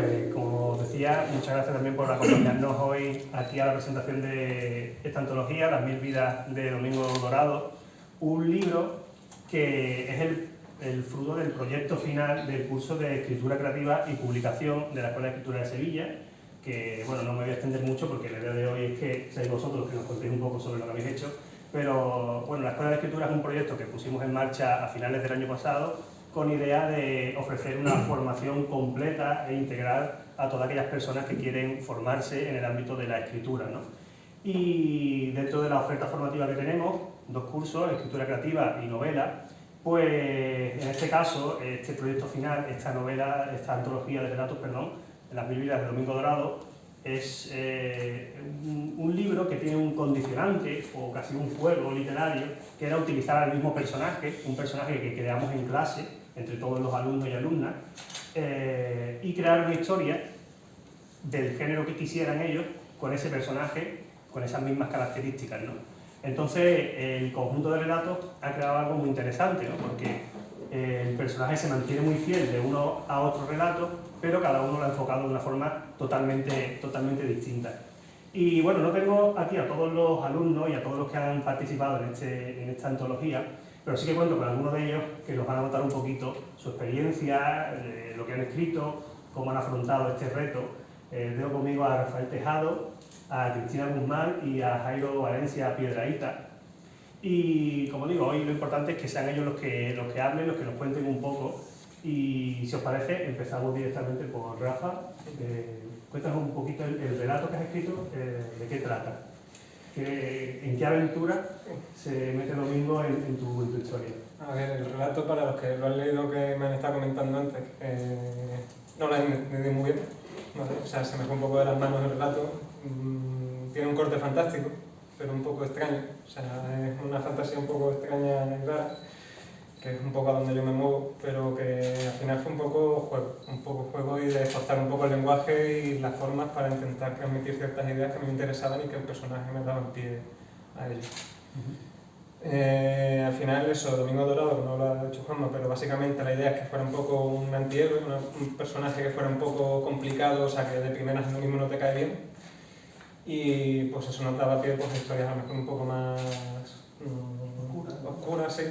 Pues como decía, muchas gracias también por acompañarnos hoy aquí a la presentación de esta antología, Las 1000 vidas de Domingo Dorado, un libro que es el fruto del proyecto final del curso de Escritura Creativa y Publicación de la Escuela de Escritura de Sevilla, que bueno, no me voy a extender mucho porque la idea de hoy es que seáis vosotros que nos contéis un poco sobre lo que habéis hecho, pero bueno, la Escuela de Escritura es un proyecto que pusimos en marcha a finales del año pasado con idea de ofrecer una formación completa e integral a todas aquellas personas que quieren formarse en el ámbito de la escritura, ¿no? Y dentro de la oferta formativa que tenemos, 2 cursos, escritura creativa y novela, pues en este caso, este proyecto final, esta novela, esta antología de relatos, perdón, Las 1000 vidas de Domingo Dorado, es un libro que tiene un condicionante o casi un juego literario, que era utilizar al mismo personaje, un personaje que creamos en clase entre todos los alumnos y alumnas, y crear una historia del género que quisieran ellos con ese personaje, con esas mismas características, ¿no? Entonces el conjunto de relatos ha creado algo muy interesante, ¿no? Porque el personaje se mantiene muy fiel de uno a otro relato, pero cada uno lo ha enfocado de una forma totalmente distinta. Y bueno, no tengo aquí a todos los alumnos y a todos los que han participado en esta antología, pero sí que cuento con algunos de ellos que nos van a contar un poquito su experiencia, lo que han escrito, cómo han afrontado este reto. Tengo conmigo a Rafael Tejado, a Cristina Guzmán y a Jairo Valencia Piedrahita. Y como digo, hoy lo importante es que sean ellos los que hablen, los que nos cuenten un poco. Y si os parece, empezamos directamente por Rafa. Cuéntanos un poquito el relato que has escrito, de qué trata. ¿En qué aventura se mete Domingo en tu historia? A ver, el relato, para los que lo han leído, que me han estado comentando antes, no lo he entendido muy bien, ¿vale? O sea, se me fue un poco de las manos el relato. Tiene un corte fantástico, pero un poco extraño. O sea, es una fantasía un poco extraña y rara, que es un poco a donde yo me muevo, pero que al final fue un poco juego y de esforzar un poco el lenguaje y las formas para intentar transmitir ciertas ideas que me interesaban y que el personaje me daba en pie a ello. Al final eso, Domingo Dorado, que no lo ha dicho Juanma, pero básicamente la idea es que fuera un poco un antihéroe, un personaje que fuera un poco complicado, o sea, que de primeras lo mismo no te cae bien, y pues eso nos daba pie pues, a historias a lo mejor un poco más oscuras, sí,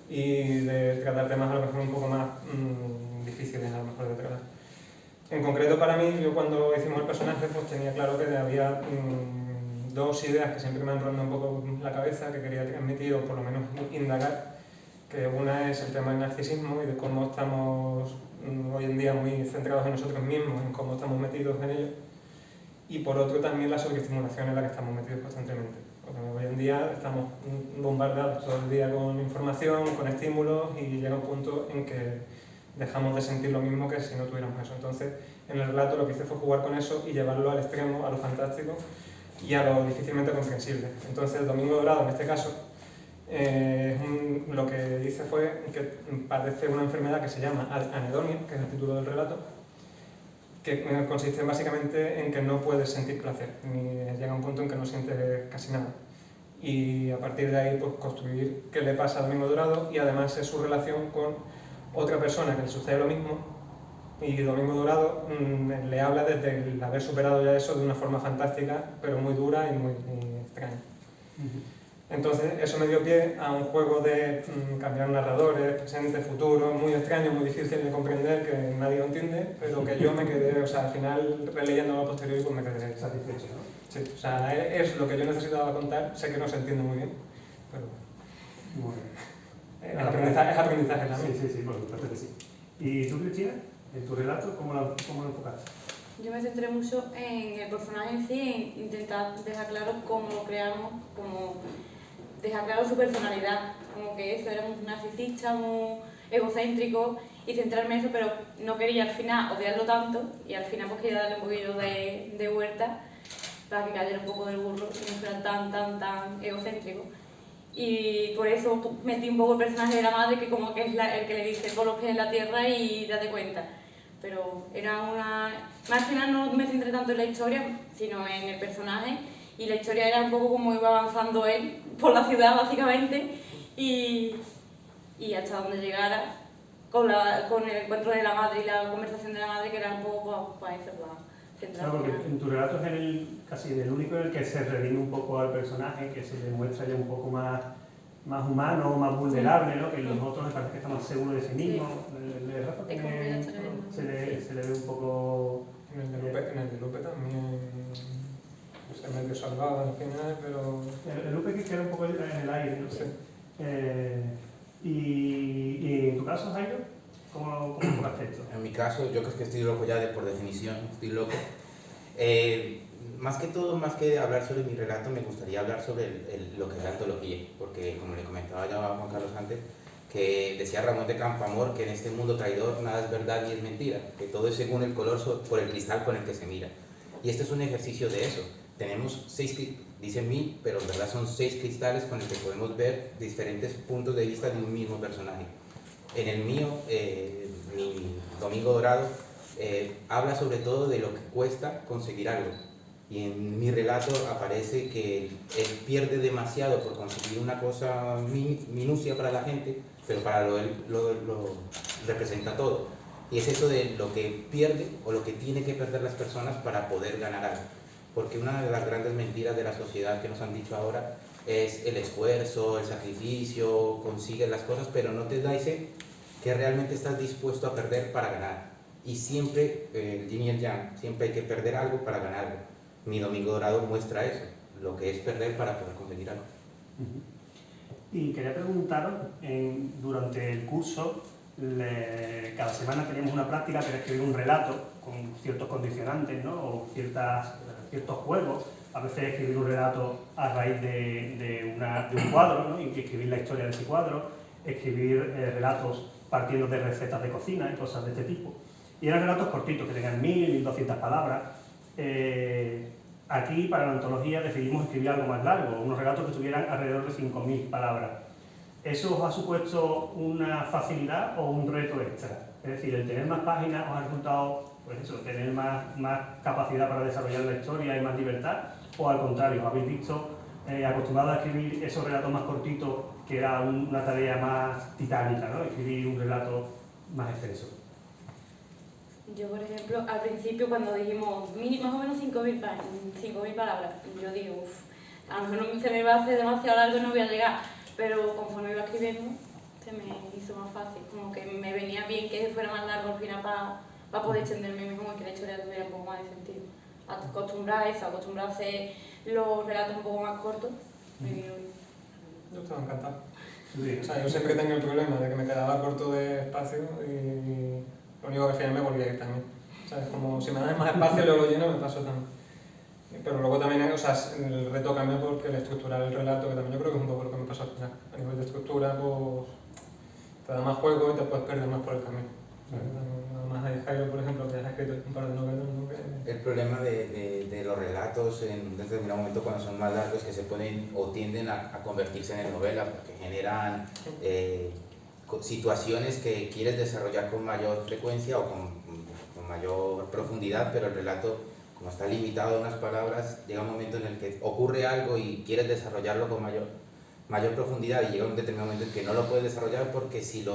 y de tratar temas a lo mejor un poco más difíciles a lo mejor de tratar. En concreto para mí, yo cuando hicimos el personaje pues tenía claro que había 2 ideas que siempre me han rondado un poco la cabeza, que quería transmitir o por lo menos indagar, que una es el tema del narcisismo y de cómo estamos hoy en día muy centrados en nosotros mismos, en cómo estamos metidos en ello, y por otro también la sobreestimulación en la que estamos metidos constantemente. Porque hoy en día estamos bombardeados todo el día con información, con estímulos, y llega un punto en que dejamos de sentir lo mismo que si no tuviéramos eso. Entonces, en el relato lo que hice fue jugar con eso y llevarlo al extremo, a lo fantástico y a lo difícilmente comprensible. Entonces, el Domingo Dorado, en este caso, lo que hice fue que padece una enfermedad que se llama anedonia, que es el título del relato, que consiste básicamente en que no puedes sentir placer, ni llega a un punto en que no sientes casi nada. Y a partir de ahí pues, construir qué le pasa a Domingo Dorado y además es su relación con otra persona que le sucede lo mismo, y Domingo Dorado le habla desde el haber superado ya eso de una forma fantástica, pero muy dura y muy extraña. Entonces eso me dio pie a un juego de cambiar narradores, presente, futuro, muy extraño, muy difícil de comprender, que nadie lo entiende, pero que yo me quedé, o sea, al final releyéndolo a posteriori pues me quedé satisfecho, ¿no? Sí, o sea, es lo que yo necesitaba contar, sé que no se entiende muy bien, pero Muy bien. es aprendizaje también. Sí, por supuesto que sí. ¿Y tú, Cristina, en tu relato, cómo lo enfocaste? Yo me centré mucho en el personaje en sí, en intentar dejar claro cómo lo creamos, cómo dejar claro su personalidad, como que eso era muy narcisista, muy egocéntrico, y centrarme en eso, pero no quería al final odiarlo tanto, y al final pues quería darle un poquillo de vuelta para que cayera un poco del burro y no fuera tan egocéntrico. Y por eso metí un poco el personaje de la madre, que como que es el que le dice pon los pies en la tierra y date cuenta. Pero era una... Más que nada no me centré tanto en la historia, sino en el personaje, y la historia era un poco como iba avanzando él por la ciudad básicamente, y hasta donde llegara con el encuentro de la madre y la conversación de la madre, que era un poco para eso, para centrar. Claro, porque en tu relato es casi el único en el que se redime un poco al personaje, que se le muestra ya un poco más humano, más vulnerable, ¿no? Que en los otros me parece que está más seguro de sí mismo. El de Rafa también se le ve un poco... En el de Lupe también se medio salvado al final, pero... El Lupe que queda un poco en el aire, ¿no? Sí. Y en tu caso, Jairo, ¿cómo enfocaste esto? En mi caso, yo creo que estoy loco ya por definición, estoy loco. Más que todo, más que hablar sobre mi relato, me gustaría hablar sobre lo que es la antología, porque como le comentaba ya a Juan Carlos antes, que decía Ramón de Campoamor que en este mundo traidor nada es verdad ni es mentira, que todo es según el color por el cristal con el que se mira. Y este es un ejercicio de eso. Tenemos 6, dicen 1000, pero en verdad son 6 cristales con los que podemos ver diferentes puntos de vista de un mismo personaje. En el mío, mi Domingo Dorado, habla sobre todo de lo que cuesta conseguir algo. Y en mi relato aparece que él pierde demasiado por conseguir una cosa minucia para la gente, pero para él lo representa todo. Y es eso de lo que pierde o lo que tiene que perder las personas para poder ganar algo. Porque una de las grandes mentiras de la sociedad que nos han dicho ahora es el esfuerzo, el sacrificio, consigues las cosas, pero no te dice que realmente estás dispuesto a perder para ganar. Y siempre, el yin y el yang, siempre hay que perder algo para ganar algo. Mi Domingo Dorado muestra eso, lo que es perder para poder conseguir algo. Y quería preguntaros, durante el curso, cada semana teníamos una práctica que era escribir un relato con ciertos condicionantes, ¿no? O ciertos juegos. A veces escribir un relato a raíz de un cuadro, ¿no? Y escribir la historia de ese cuadro, escribir relatos partiendo de recetas de cocina y cosas de este tipo. Y eran relatos cortitos, que tenían 1000, 1200 palabras. Aquí, para la antología, decidimos escribir algo más largo, unos relatos que tuvieran alrededor de 5000 palabras. ¿Eso os ha supuesto una facilidad o un reto extra? Es decir, el tener más páginas os ha resultado, pues eso, tener más capacidad para desarrollar la historia y más libertad, o al contrario, habéis visto acostumbrados a escribir esos relatos más cortitos, que era una tarea más titánica, ¿no? Escribir un relato más extenso. Yo, por ejemplo, al principio cuando dijimos más o menos 5.000 palabras, yo digo, a lo mejor se me va a hacer demasiado largo y no voy a llegar, pero conforme iba escribiendo se me hizo más fácil, como que me venía bien que fuera más largo al final para poder extenderme mejor y que la historia tuviera un poco más de sentido. Acostumbrar a hacer los relatos un poco más cortos, me vino bien. Yo estaba encantado. Sí. O sea, yo siempre tenía el problema de que me quedaba corto de espacio y lo único que al final me volvía a ir también. O sea, es como si me das más espacio y luego lo lleno, me paso también. Pero luego también, o sea, el reto cambia porque el estructurar el relato, que también yo creo que es un poco lo que me pasó al final. A nivel de estructura, pues te da más juego y te puedes perder más por el camino. O sea, además hay Jairo, por ejemplo, que has escrito un par de novelas, ¿no? El problema de los relatos en un determinado momento cuando son más largos es que se ponen o tienden a convertirse en novelas porque generan situaciones que quieres desarrollar con mayor frecuencia o con mayor profundidad, pero el relato, como está limitado a unas palabras, llega un momento en el que ocurre algo y quieres desarrollarlo con mayor profundidad y llega un determinado momento en que no lo puedes desarrollar porque si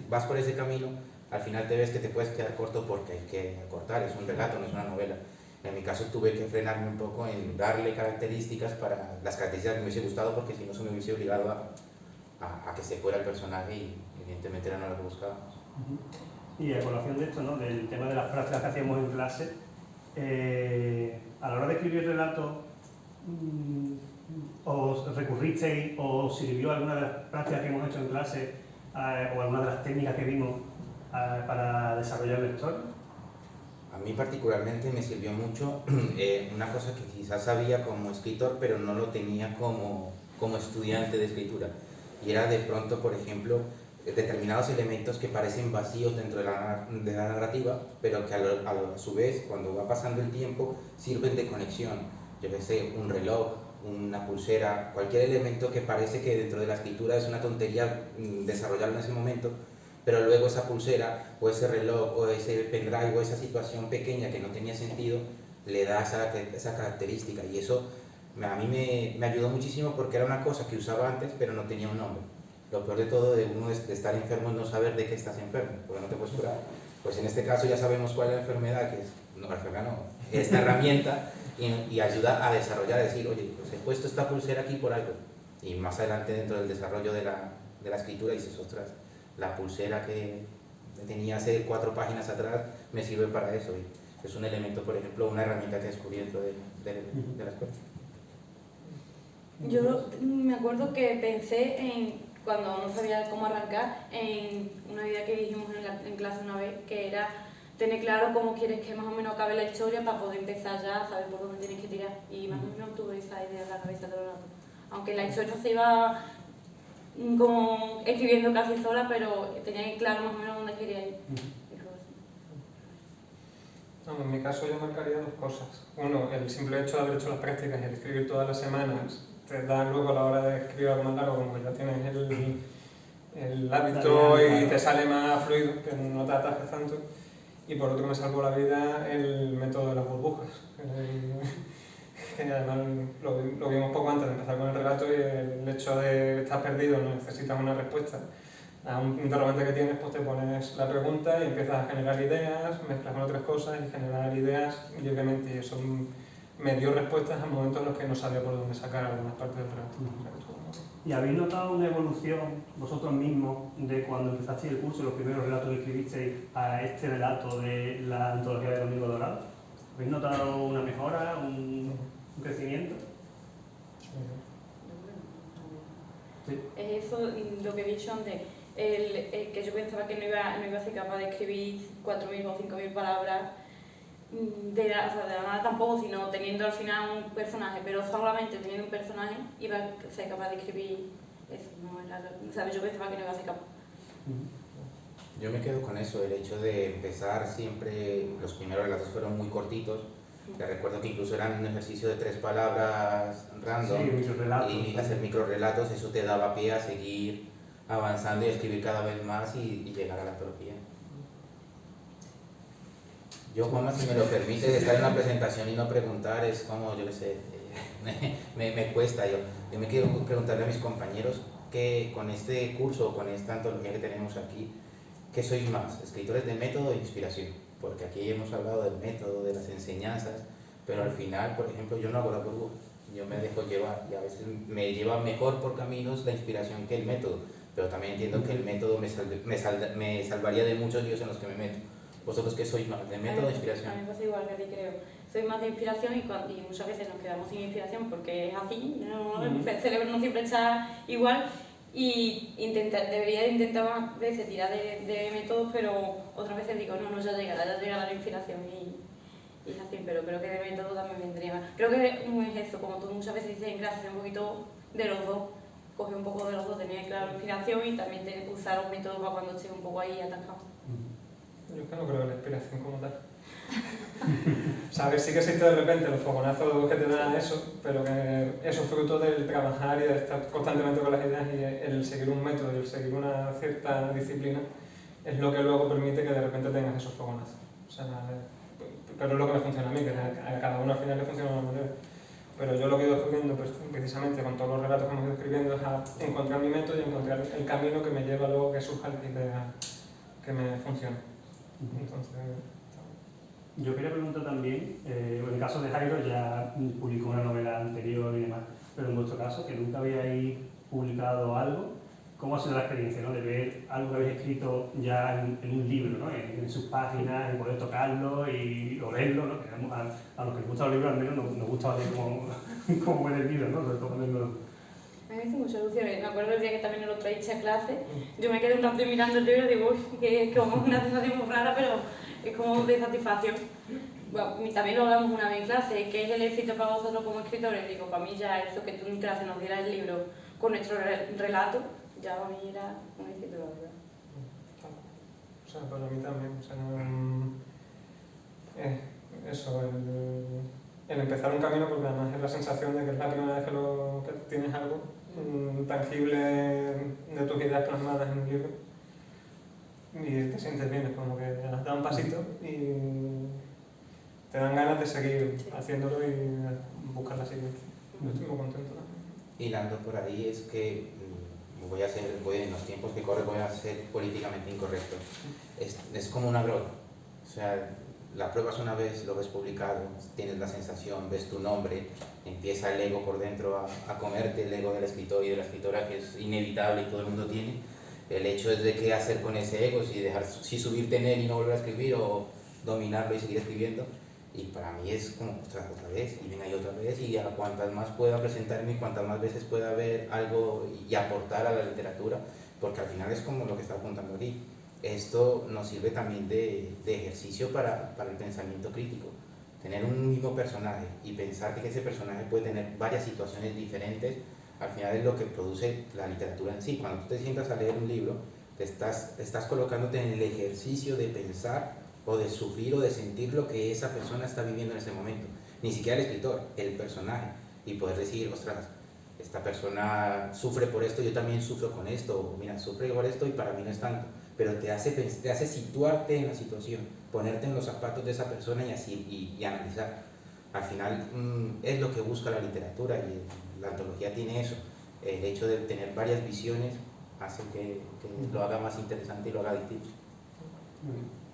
vas por ese camino, al final te ves que te puedes quedar corto porque hay que acortar, es un relato, no es una novela. En mi caso tuve que frenarme un poco en darle características para las características que me hubiese gustado porque si no se me hubiese obligado a que se fuera el personaje y evidentemente era no lo que buscábamos. Y a colación de esto, ¿no? Del tema de las prácticas que hacíamos en clase, a la hora de escribir relatos, ¿os recurristeis o sirvió alguna de las prácticas que hemos hecho en clase o alguna de las técnicas que vimos para desarrollar la historia? A mí particularmente me sirvió mucho una cosa que quizás sabía como escritor, pero no lo tenía como estudiante de escritura. Y era de pronto, por ejemplo, determinados elementos que parecen vacíos dentro de la narrativa, pero que a su vez, cuando va pasando el tiempo, sirven de conexión. Yo qué sé, un reloj, una pulsera, cualquier elemento que parece que dentro de la escritura es una tontería desarrollarlo en ese momento, pero luego esa pulsera o ese reloj o ese pendrive o esa situación pequeña que no tenía sentido le da esa característica, y eso a mí me ayudó muchísimo porque era una cosa que usaba antes pero no tenía un nombre. Lo peor de todo de uno es de estar enfermo y no saber de qué estás enfermo, porque no te puedes curar. Pues en este caso ya sabemos cuál es la enfermedad, que es, no, la enfermedad no, esta herramienta, y ayuda a desarrollar, a decir, oye, pues he puesto esta pulsera aquí por algo. Y más adelante dentro del desarrollo de la escritura dices, ostras, la pulsera que tenía hace 4 páginas atrás me sirve para eso. Y es un elemento, por ejemplo, una herramienta que descubrí dentro de la escuela. Yo me acuerdo que pensé en, cuando no sabía cómo arrancar, en una idea que dijimos en clase una vez, que era tener claro cómo quieres que más o menos acabe la historia para poder empezar ya a saber por dónde tienes que tirar. Y más o menos tuve esa idea en la cabeza todo el rato. Aunque la historia se iba como escribiendo casi sola, pero tenía claro más o menos dónde quería ir. No, en mi caso yo marcaría 2 cosas. Uno, el simple hecho de haber hecho las prácticas y el escribir todas las semanas te da luego a la hora de escribir algo más largo, como que ya tienes el hábito y te sale más fluido, que no te atasques tanto. Y por otro me salvó la vida el método de las burbujas, que además lo vimos poco antes de empezar con el relato, y el hecho de estar perdido, no necesitas una respuesta a un interrogante que tienes, pues te pones la pregunta y empiezas a generar ideas, mezclas con otras cosas y generar ideas, y obviamente eso me dio respuestas a momentos en los que no sabía por dónde sacar algunas partes del relato. ¿Y habéis notado una evolución vosotros mismos de cuando empezasteis el curso, los primeros relatos que escribisteis, a este relato de la antología de Domingo Dorado? ¿Habéis notado una mejora, un crecimiento? Sí. Es eso lo que he dicho antes, que yo pensaba que no iba a ser capaz de escribir 4.000 o 5.000 palabras de la nada tampoco, sino teniendo al final un personaje, pero solamente teniendo un personaje iba a ser capaz de escribir eso, ¿sabes? Yo pensaba que no iba a ser capaz. Yo me quedo con eso, el hecho de empezar siempre, los primeros relatos fueron muy cortitos. Te recuerdo que incluso eran un ejercicio de 3 palabras random, sí, y hacer microrelatos, eso te daba pie a seguir avanzando y a escribir cada vez más y llegar a la antología. Yo, Juanma, si me lo permite, estar en una presentación y no preguntar es como, yo qué sé, me cuesta. Yo me quiero preguntarle a mis compañeros que con este curso, con esta antología que tenemos aquí, ¿qué sois más? ¿Escritores de método o inspiración? Porque aquí hemos hablado del método, de las enseñanzas, pero al final, por ejemplo, yo no hago la burbuja, yo me dejo llevar y a veces me lleva mejor por caminos la inspiración que el método, pero también entiendo que el método me salvaría de muchos líos en los que me meto. ¿Vosotros qué sois más, de método o de inspiración? A mí me pasa igual que a ti, creo. Soy más de inspiración y muchas veces nos quedamos sin inspiración porque es así, el cerebro no siempre está igual. Y debería de intentar más veces tirar de métodos, pero otras veces digo, no, ya llegará la inspiración y es así, pero creo que de método también vendría más. Creo que es eso, como tú muchas veces dices en clase, un poquito de los dos, coge un poco de los dos, tener claro la inspiración y también usar los métodos para cuando estés un poco ahí atascado. Yo es que no creo en la inspiración como tal. Sabes, sí que existe de repente los fogonazos que te dan eso, pero que eso es fruto del trabajar y de estar constantemente con las ideas, y el seguir un método y el seguir una cierta disciplina es lo que luego permite que de repente tengas esos fogonazos. O sea, pero es lo que me funciona a mí, que a cada uno al final le funciona de una manera. Pero yo lo que he ido descubriendo, pues, precisamente con todos los relatos que hemos ido escribiendo, es a encontrar mi método y encontrar el camino que me lleva luego que surja la idea que me funcione. Entonces, yo quería preguntar también, en el caso de Jairo ya publicó una novela anterior y demás, pero en vuestro caso, que nunca habíais publicado algo, ¿cómo ha sido la experiencia, ¿no? De ver algo que habéis escrito ya en un libro, ¿no? En sus páginas, y poder tocarlo y olerlo, ¿no? Que a los que les gustan los libros al menos nos gusta oler como ver el libro, ¿no? Sobre todo cuando A mí me hizo mucha ilusión. Me acuerdo el día que también lo traíste a clase, yo me quedé un rato mirando el libro y digo, uy, que es como una sensación muy rara, pero es como de satisfacción. Bueno, también lo hablamos una vez en clase, ¿qué es el éxito para vosotros como escritores? Digo, para mí ya eso que tú en clase nos dieras el libro con nuestro relato, ya para mí era un éxito, la verdad. O sea, para mí también. O sea, eso, el empezar un camino, porque además es la sensación de que es la primera vez que tienes algo tangible de tus ideas plasmadas en un libro y te sientes bien, es como que has dado un pasito y te dan ganas de seguir haciéndolo y buscar la siguiente. Yo estoy muy contento también. Hilando por ahí es que en los tiempos que corren voy a ser políticamente incorrecto. Es como una droga. O sea, la pruebas una vez, lo ves publicado, tienes la sensación, ves tu nombre, empieza el ego por dentro a comerte, el ego del escritor y de la escritora, que es inevitable y todo el mundo tiene. El hecho es de qué hacer con ese ego, si subirte en él y no volver a escribir, o dominarlo y seguir escribiendo. Y para mí es como otra vez, y venga y otra vez, y a cuantas más pueda presentarme y cuantas más veces pueda ver algo y aportar a la literatura, porque al final es como lo que está apuntando aquí. Esto nos sirve también de ejercicio para el pensamiento crítico. Tener un mismo personaje y pensar que ese personaje puede tener varias situaciones diferentes, al final es lo que produce la literatura en sí. Cuando tú te sientas a leer un libro, estás colocándote en el ejercicio de pensar o de sufrir o de sentir lo que esa persona está viviendo en ese momento. Ni siquiera el escritor, el personaje. Y poder decir, ostras, esta persona sufre por esto, yo también sufro con esto, o mira, sufre por esto y para mí no es tanto. Pero te hace situarte en la situación, ponerte en los zapatos de esa persona y analizar. Al final es lo que busca la literatura y la antología tiene eso. El hecho de tener varias visiones hace que lo haga más interesante y lo haga adictivo.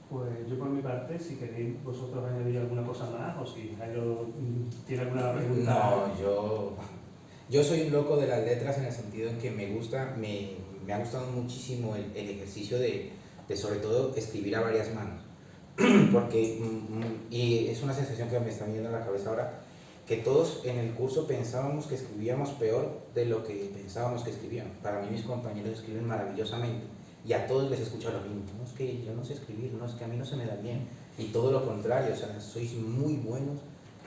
Pues yo por mi parte, si queréis vosotros añadir alguna cosa más o si Jairo tiene alguna pregunta. No, yo soy un loco de las letras en el sentido en que me ha gustado muchísimo el ejercicio de sobre todo escribir a varias manos. Porque, y es una sensación que me está viniendo a la cabeza ahora, que todos en el curso pensábamos que escribíamos peor de lo que pensábamos que escribíamos. Para mí mis compañeros escriben maravillosamente y a todos les escucho lo mismo. No es que yo no sé escribir, no es que a mí no se me da bien. Y todo lo contrario, o sea, sois muy buenos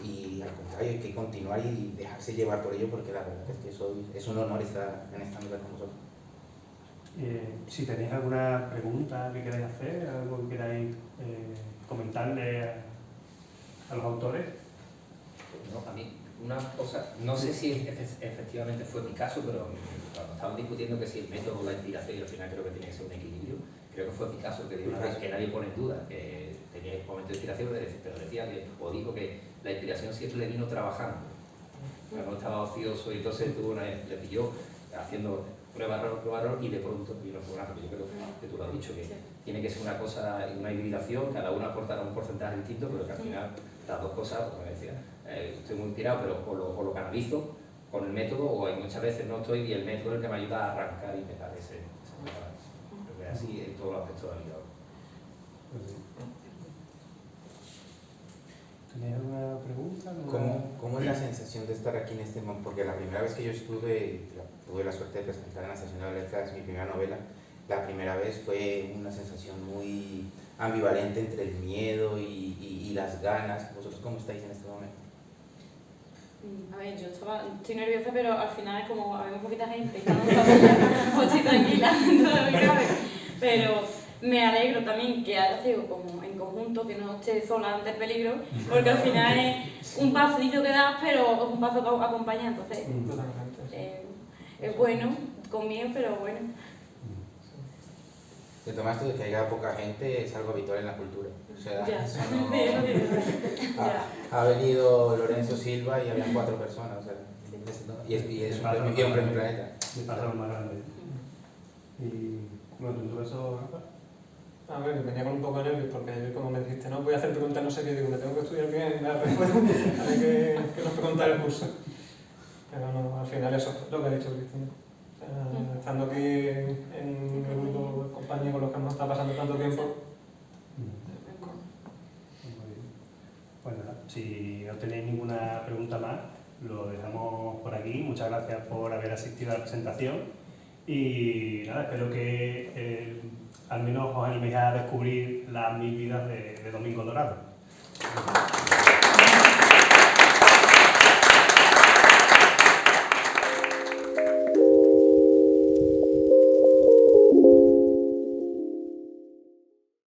y al contrario hay que continuar y dejarse llevar por ello, porque la verdad es que es un honor estar en esta mesa con vosotros. Si tenéis alguna pregunta que queráis hacer, algo que queráis comentarle a los autores. No, a mí, una cosa, no sé si efectivamente fue mi caso, pero cuando estaban discutiendo que si el método o la inspiración, y al final creo que tiene que ser un equilibrio, creo que fue mi caso, que de una vez que nadie pone en duda que tenía un momento de inspiración, pero decía que, o digo que la inspiración siempre le vino trabajando. No estaba ocioso y entonces le pilló haciendo prueba, error y de pronto vino un fogonazo. Yo creo que tú lo has dicho, que tiene que ser una cosa, una hibridación, cada una aportará un porcentaje distinto, pero que al final las dos cosas, como decía, estoy muy inspirado, pero o lo canalizo con el método, o hay muchas veces no estoy y el método es el que me ayuda a arrancar y empezar ese creo que es así en todos los aspectos de la vida. ¿Tenéis alguna pregunta? ¿Cómo es la sensación de estar aquí en este momento? Porque la primera vez que yo tuve la suerte de presentar en la Estación de Letras mi primera novela, la primera vez fue una sensación muy ambivalente entre el miedo y las ganas. ¿Vosotros cómo estáis en este momento? A ver, yo estoy nerviosa, pero al final como había poquita gente, pues estoy tranquila, todo me cabe. Pero me alegro también que haya sido como en conjunto, que no esté sola ante el peligro, porque al final es un pasito que das, pero es un paso que acompaña, entonces es bueno, con miedo, pero bueno. De tomar esto de que haya poca gente es algo habitual en la cultura. O sea, Ya. eso no... ha venido Lorenzo Silva y habían 4 personas. O sea, y es un premio Planeta. Me pasa lo más grande. Y bueno, ¿tú eso, Rafa? A ver, venía con un poco de nervios porque como me dijiste, no, voy a hacer preguntas, no sé qué, digo, me tengo que estudiar bien la respuesta, hay que nos preguntar el curso. Pero no, al final eso es lo que ha dicho Cristina. Estando aquí en el grupo de compañía con los que hemos estado pasando tanto tiempo. Bueno, si no tenéis ninguna pregunta más, lo dejamos por aquí. Muchas gracias por haber asistido a la presentación y nada, espero que al menos os animéis a descubrir las 1000 vidas de Domingo Dorado.